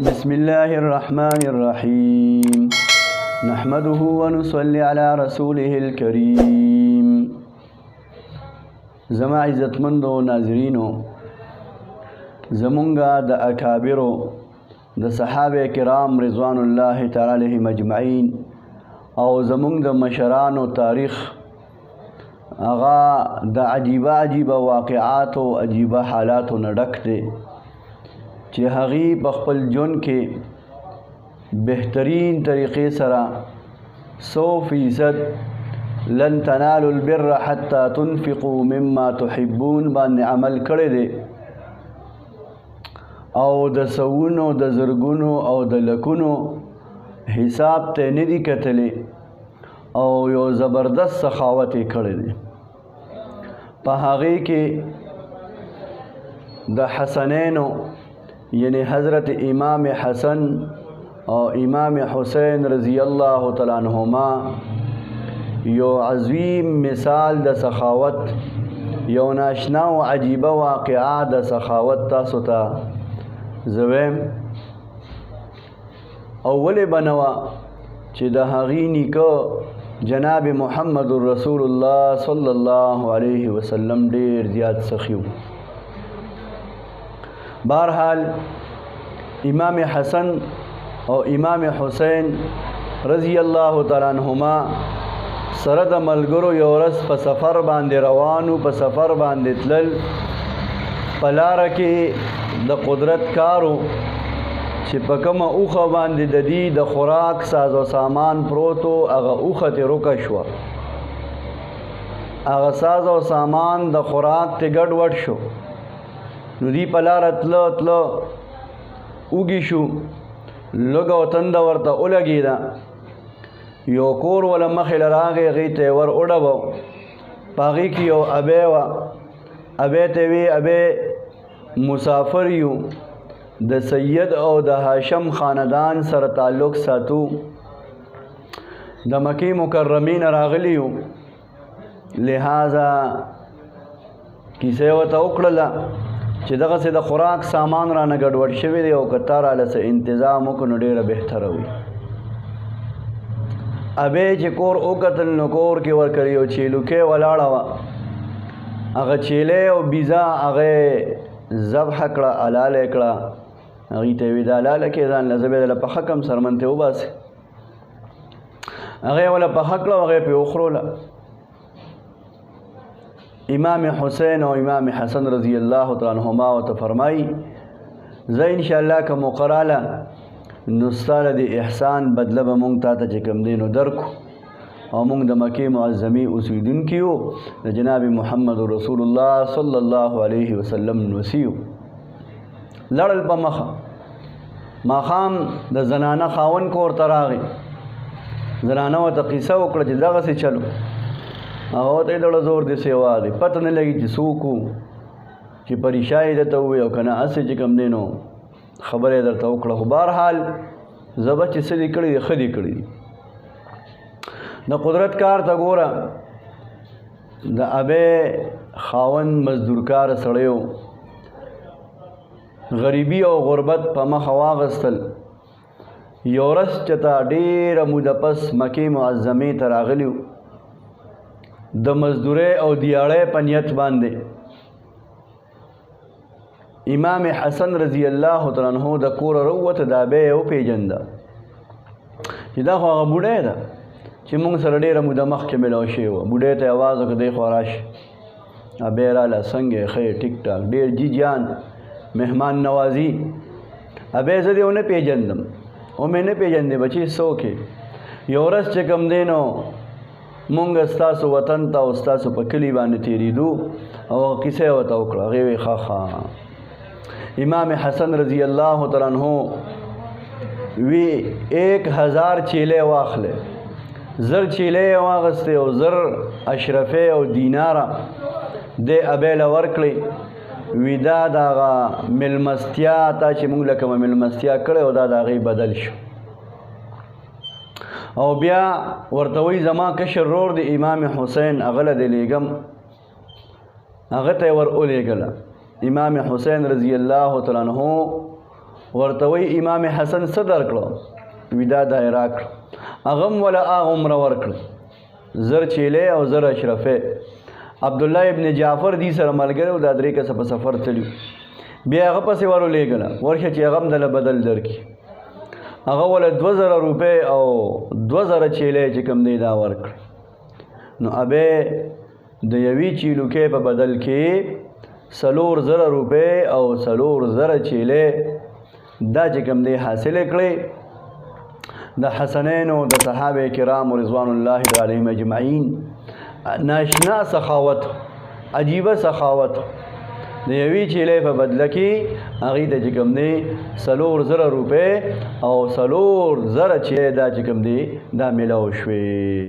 بسم الله الرحمن الرحيم نحمده ونصلي على رسوله الكريم. زما عزتمندو ناظرینو، زمونږه د اکابرو د صحابه کرام رضوان الله تعالی علیهم اجمعین او زمونږ د مشرانو تاریخ هغه د عجیبه واقعات او عجیبه حالاتو نه ډک دی چې هغې په خپل ژوند کې بهترین طریقې سره 100% لن تنالوا البر حتى تنفقوا مما تحبون باندې عمل کړی دی او د سوونو د زرګونو او د لکونو حساب ته نه دي کتلی او یو زبردست سخاوت یې کړی دی. په هغې کې د حسنینو یعنی حضرت امام حسن او امام حسین رضی اللہ تعالی عنہما یو عظیم مثال د سخاوت، یو ناشنا و عجیبه واقعه د سخاوت تاسو ته زویم. اول بنوا چې د هغې نیکه جناب محمد رسول الله صلی الله علیه وسلم ډیر زیات سخیو. بہرحال امام حسن او امام حسین رضی اللہ تعالی عنہما سره د ملګرو یو ورځ په سفر باندې روانو، په سفر باندې تلل. په لاره کې د قدرت کارو چې په کومه اوښه باندې د دې د خوراک ساز و سامان پروتو، هغه اوښه ترې روکه شوه. هغه ساز و سامان د خوراک ته ګډوډ شو. نو دی په لاره تله اوږي شو، لږه و تنده ورته ولګېده. یو کور وله مخې له راغی، هغې ته یې ور وډبو. په هغې کې یو ابۍ وه. ابۍ ته وی ابۍ مسافر یو، د سید او د هاشم خاندان سره تعلق ساتو، د مکې مکرمې نه راغلي یو، لہذا کیسه یې ورته وکړله چې دغسې د خوراک سامان رانه ګډوډ شوی دی او که تا راله څه انتظام وکړو نو ډېره بهتره وي. ابۍ چې کور وکتل نو کور کې ورکړې یو چیلوکۍ ولاړه وه. هغه چیلۍ او بیزه هغه ذبح کړه، حلاله یې کړه. هغې ته یې وي دا حلاله کې ځان له زه به یې دله پخه کړم، سرمن ترې وباسې. هغه یې وله پخه کړه او هغه یې پرې وخوروله. امام حسین او امام حسن رضی اللہ تعالی عنہما ورته فرمایي زه انشاءالله که موقع راله نو ستا له د احسان بدله به مونږ تا ته چې کوم دی نو درکو. او مونږ د مکې معظمې اوسېدونکي یو، د جناب محمد رسول الله صلی الله علیه وسلم نوسي یو. لړل په مخه ماښام د زنانه خاوند کور ته راغی. زنانه ورته قیصه وکړه چې دغسې چلو. هغه ته یې دړه زور دې سیوا دی، پته نه لګي چې څوک و، چې پریشا یې درته ووایي او که نه هسې چې کوم دی نو خبره یې درته وکړه. خو بهرحال زه به چې څه دې کړي دي ښه دې کړي دي. د قدرت کار ته ګوره، د ابۍ خاوند مزدورکاره سړی و، غریبي او غربت په مخه واغستل. یو ورځ چې ته ډېره موده پس مکې معظمې ته راغلي و، د مزدورۍ او دیاړۍ په نیت باندې امام حسن رضی الله تعالی عنہ د کوره راووته. د ابۍ یې وپېژنده چې دا خو هغه بوډۍ ده چې موږ سره ډېره موده مخکې میلاو شوې وه. بوډۍ ته یې اواز وکړه دی خوا راشي. ابۍ راله، څنګه یې ښه یې ټیک ټاک، ډېر جي جان مهمان نوازي. ابۍ زه دې ونه پېژندم، ومې نه پېژندې بچي څوک یې. یو ورځ چې کوم دی نو مونږ ستاسو وطن ته او ستاسو په کلي باندې تېرېدو او هغه کیسه یې ورته وکړه. هغې ویې ښه ښه. امام حسن رضی الله تعالی عنہ وی 1000 چیلې واخلې، زر چیلې یې واغستې او زر اشرفې او دیناره دې ابۍ له ورکړې. وی دا د هغه مېلمستیا تا چې مونږ له کومه مېلمستیا کړې او دا د هغې بدل شو. او بیا ورته وی زما کشر رور دی امام حسین، هغه له دې لیږم. هغه ته یې ور ولېږله. امام حسین رضی اللہ تعالی عنہ ورته وی امام حسن څه درکړو وی دا دایره کړه هغه هم وله هغومره ورکړه زر چیلې او زر اشرفې عبدالله ابن جعفر دې سره ملګری و دا 3 کسه په سفر تلي بیا هغه پسې ورولېږله ورشه چې هغه هم دله بدل درکړي هغه وله 2000 روپۍ او 2000 چیلې چې کوم دی دا ورکړه نو ابې د یوې چیلوکې په بدل کې 4,000 روپۍ او 4,000 چیلې دا چې کوم دی حاصلې کړې د حسنینو د صحابه کرام رضوان الله علیهم اجمعین ناشنا سخاوت عجیبه سخاوت د یوې چیلې په بدله کې هغې ته چې کوم دی 4,000 روپۍ او 4,000 چیلې دا چې کوم دی دا میلاو شوې